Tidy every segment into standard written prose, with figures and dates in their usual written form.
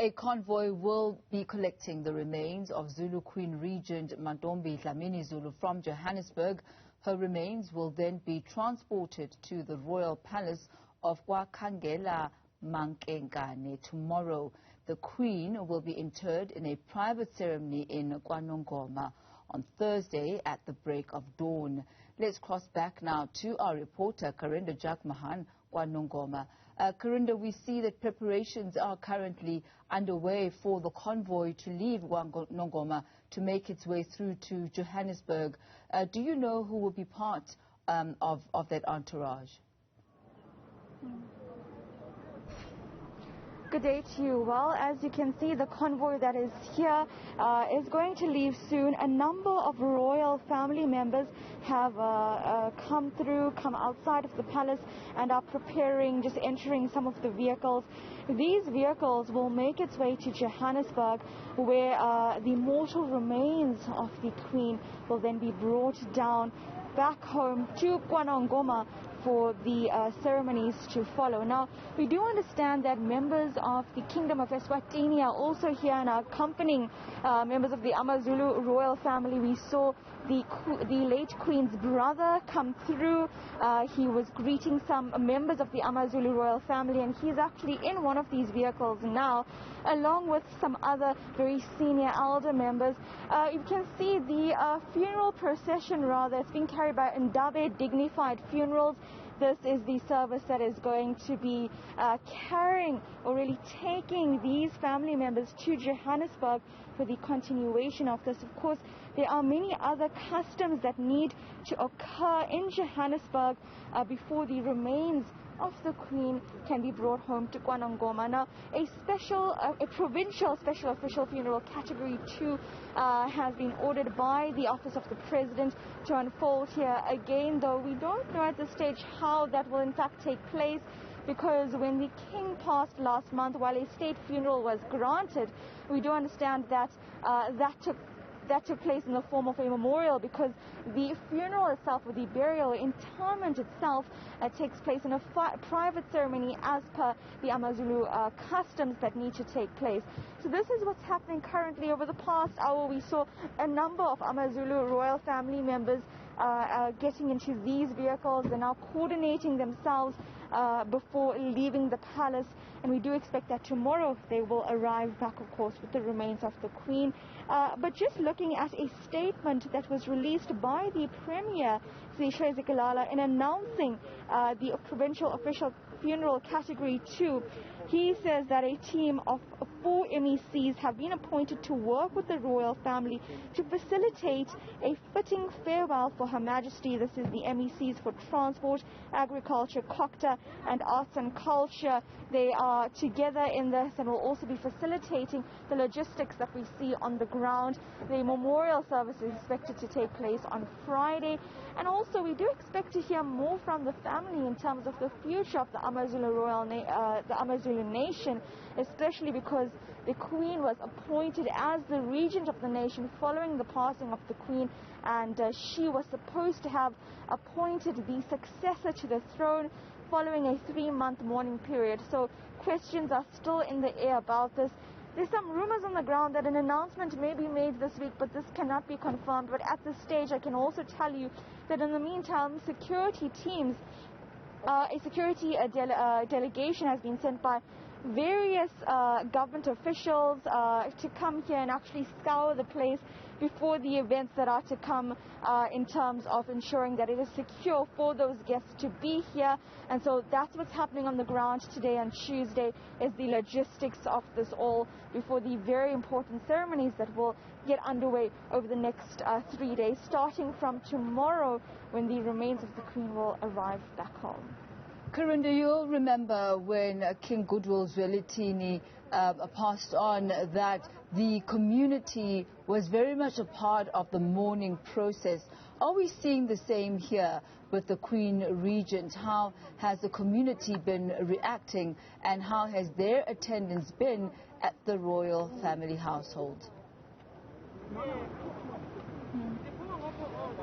A convoy will be collecting the remains of Zulu Queen Regent Mantfombi Dlamini-Zulu from Johannesburg. Her remains will then be transported to the Royal Palace of Kwa-Khangela-mankengane tomorrow. The Queen will be interred in a private ceremony in KwaNongoma on Thursday at the break of dawn. Let's cross back now to our reporter Karinda Jagmohan, KwaNongoma. Karinda, we see that preparations are currently underway for the convoy to leave KwaNongoma to make its way through to Johannesburg. Do you know who will be part of that entourage? Good day to you. Well, as you can see, the convoy that is here is going to leave soon. A number of royal family members have come outside of the palace and are preparing, just entering some of the vehicles. These vehicles will make its way to Johannesburg, where the mortal remains of the Queen will then be brought down back home to KwaNongoma for the ceremonies to follow. Now, we do understand that members of the Kingdom of Eswatini are also here and are accompanying members of the AmaZulu royal family. We saw the late Queen's brother come through. He was greeting some members of the AmaZulu royal family, and he's actually in one of these vehicles now, along with some other very senior elder members. You can see the funeral procession, rather, it's being carried by Ndabe Dignified Funerals. This is the service that is going to be carrying or really taking these family members to Johannesburg for the continuation of this. Of course, there are many other customs that need to occur in Johannesburg before the remains of the Queen can be brought home to KwaNongoma. Now, a provincial special official funeral category 2 has been ordered by the Office of the President to unfold here. Again, though, we don't know at this stage how that will in fact take place, because when the King passed last month, while a state funeral was granted, we do understand that that took place in the form of a memorial, because the funeral itself, or the burial, interment itself, takes place in a private ceremony as per the AmaZulu customs that need to take place. So this is what's happening currently. Over the past hour, we saw a number of AmaZulu royal family members getting into these vehicles. They're now coordinating themselves before leaving the palace, and we do expect that tomorrow they will arrive back, of course, with the remains of the Queen. But just looking at a statement that was released by the Premier, Sishe Zikalala, in announcing the provincial official funeral category 2, he says that a team of 4 MECs have been appointed to work with the royal family to facilitate a fitting farewell for Her Majesty. This is the MECs for Transport, Agriculture, COCTA, and Arts and Culture. They are together in this and will also be facilitating the logistics that we see on the ground. The memorial service is expected to take place on Friday, and also we do expect to hear more from the family in terms of the future of the AmaZulu nation, especially because the Queen was appointed as the regent of the nation following the passing of the Queen, and she was supposed to have appointed the successor to the throne following a 3-month mourning period. So questions are still in the air about this. There's some rumors on the ground that an announcement may be made this week, but this cannot be confirmed. But at this stage, I can also tell you that in the meantime, security teams, a security delegation has been sent by various government officials to come here and actually scour the place before the events that are to come, in terms of ensuring that it is secure for those guests to be here. And so that's what's happening on the ground today and Tuesday, is the logistics of this all before the very important ceremonies that will get underway over the next 3 days, starting from tomorrow, when the remains of the Queen will arrive back home. Karinda, you'll remember when King Goodwill Zwelithini passed on, that the community was very much a part of the mourning process. Are we seeing the same here with the Queen Regent? How has the community been reacting, and how has their attendance been at the royal family household?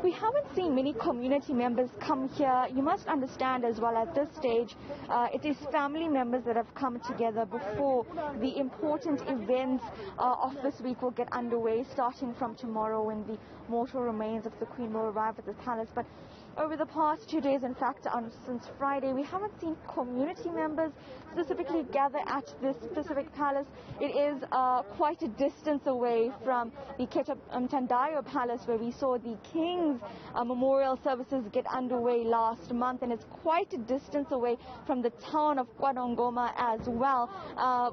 we haven't seen many community members come here. You must understand as well at this stage, it is family members that have come together before the important events of this week will get underway, starting from tomorrow when the mortal remains of the Queen will arrive at the palace. But over the past 2 days, in fact, since Friday, we haven't seen community members specifically gather at this specific palace. It is quite a distance away from the Tandayo Palace, where we saw the King's memorial services get underway last month, and it's quite a distance away from the town of KwaNongoma as well.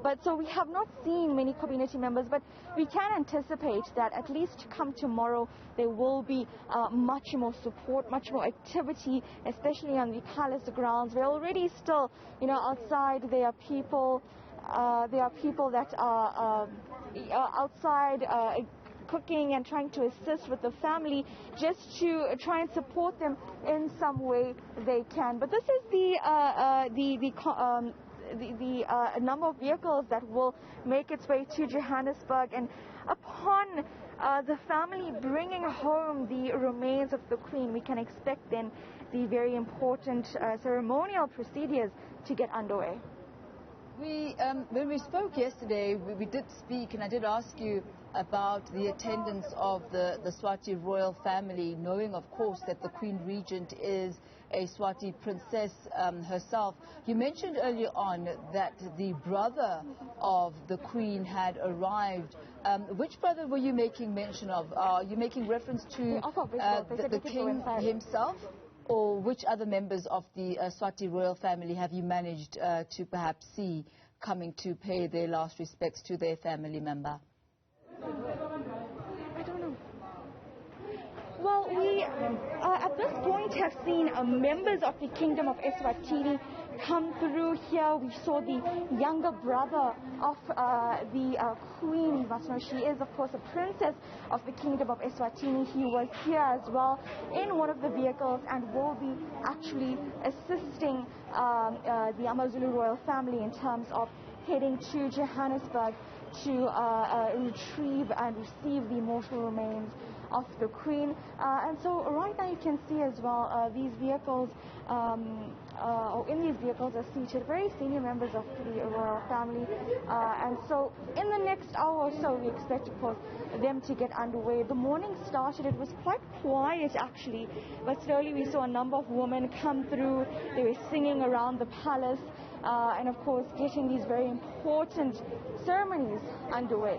But so we have not seen many community members, but we can anticipate that at least come tomorrow there will be much more support, much more activity, especially on the palace grounds. We're already still, outside. There are people that are outside cooking and trying to assist with the family, just to try and support them in some way they can. But this is the number of vehicles that will make its way to Johannesburg, and upon the family bringing home the remains of the Queen, we can expect then the very important ceremonial procedures to get underway. When we spoke yesterday, we did speak, and I did ask you about the attendance of the Swati royal family, knowing, of course, that the Queen Regent is a Swati princess herself. You mentioned earlier on that the brother of the Queen had arrived. Which brother were you making mention of? Are you making reference to the King himself? Or which other members of the Swati royal family have you managed to perhaps see coming to pay their last respects to their family member? I don't know. Well, we at this point have seen members of the Kingdom of Eswatini come through here. We saw the younger brother of the Queen. You must know she is, of course, a princess of the Kingdom of Eswatini. He was here as well in one of the vehicles and will be actually assisting the AmaZulu royal family in terms of heading to Johannesburg to retrieve and receive the mortal remains of the Queen. And so right now you can see as well these vehicles, in these vehicles are seated very senior members of the royal family. And so in the next hour or so we expect, of course, them to get underway. The morning started, it was quite quiet actually, but slowly we saw a number of women come through. They were singing around the palace and of course getting these very important ceremonies underway.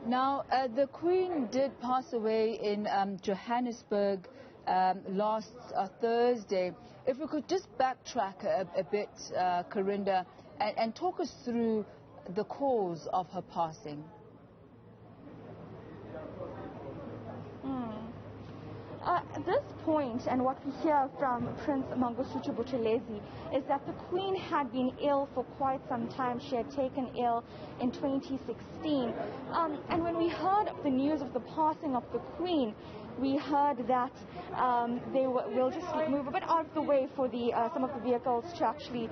Now, the Queen did pass away in Johannesburg last Thursday. If we could just backtrack a bit, Karinda, and talk us through the cause of her passing. At this point, and what we hear from Prince Mangosuthu Buthelezi, is that the Queen had been ill for quite some time. She had taken ill in 2016. And when we heard of the news of the passing of the Queen, we heard that we'll just move a bit out of the way for some of the vehicles to actually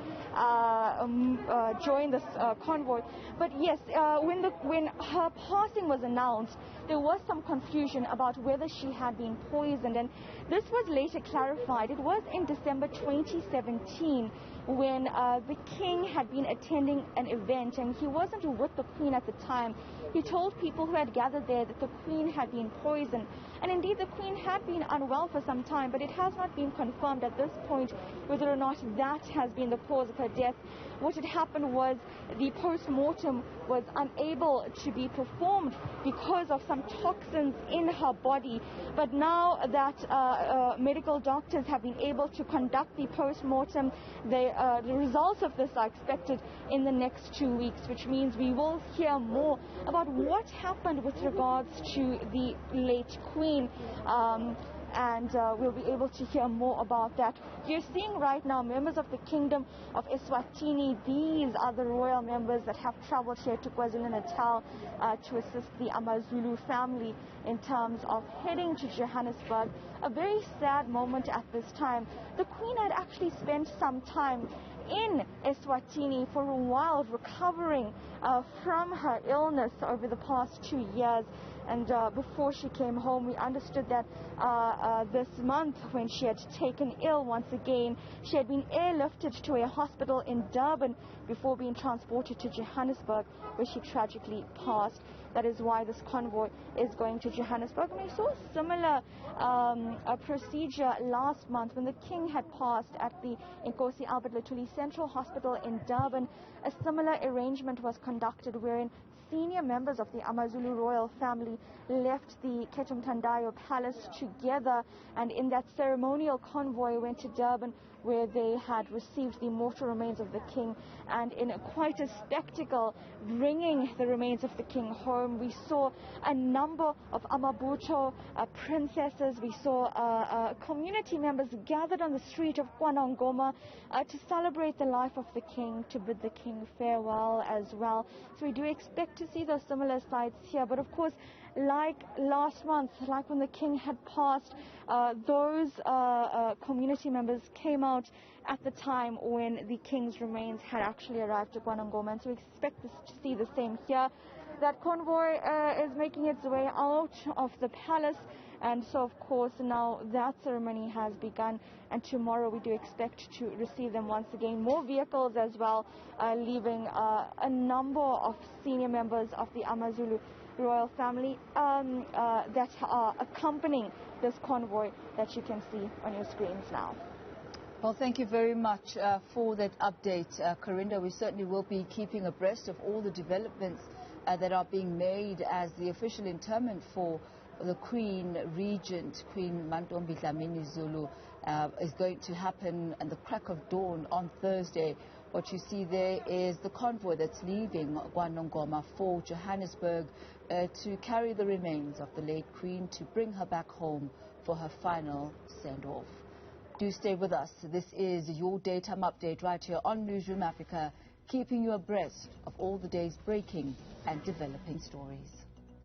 join this convoy. But yes, when her passing was announced, there was some confusion about whether she had been poisoned, and this was later clarified. It was in December 2017 when the King had been attending an event, and he wasn't with the Queen at the time. He told people who had gathered there that the Queen had been poisoned. And indeed, the Queen had been unwell for some time, but it has not been confirmed at this point whether or not that has been the cause of her death. What had happened was the post-mortem was unable to be performed because of some toxins in her body. But now that medical doctors have been able to conduct the post-mortem, the results of this are expected in the next 2 weeks, which means we will hear more about what happened with regards to the late Queen. And we'll be able to hear more about that. You're seeing right now members of the Kingdom of Eswatini. These are the royal members that have traveled here to KwaZulu-Natal to assist the AmaZulu family in terms of heading to Johannesburg. A very sad moment at this time. The Queen had actually spent some time in Eswatini for a while, recovering from her illness over the past 2 years. And before she came home, we understood that this month, when she had taken ill once again, she had been airlifted to a hospital in Durban before being transported to Johannesburg, where she tragically passed. That is why this convoy is going to Johannesburg. And we saw a similar procedure last month when the King had passed at the Nkosi Albert Lutuli Central Hospital in Durban. A similar arrangement was conducted wherein senior members of the AmaZulu royal family left the Royal Palace together, and in that ceremonial convoy went to Durban, where they had received the mortal remains of the King, and in quite a spectacle, bringing the remains of the King home. We saw a number of Amabuto princesses. We saw community members gathered on the street of KwaNongoma to celebrate the life of the King, to bid the King farewell as well. So we do expect to see those similar sights here, but of course, like last month, like when the King had passed, those community members came out at the time when the King's remains had actually arrived to KwaNongoma, and so we expect to see the same here. That convoy is making its way out of the palace, and so of course now that ceremony has begun, and tomorrow we do expect to receive them once again. More vehicles as well, leaving a number of senior members of the AmaZulu royal family that are accompanying this convoy that you can see on your screens now. Well, thank you very much for that update, Karinda. We certainly will be keeping abreast of all the developments that are being made as the official interment for the Queen Regent, Queen Mantfombi Dlamini-Zulu, is going to happen at the crack of dawn on Thursday. What you see there is the convoy that's leaving KwaNongoma for Johannesburg to carry the remains of the late Queen to bring her back home for her final send-off. Do stay with us. This is your daytime update right here on Newsroom Africa, keeping you abreast of all the day's breaking and developing stories.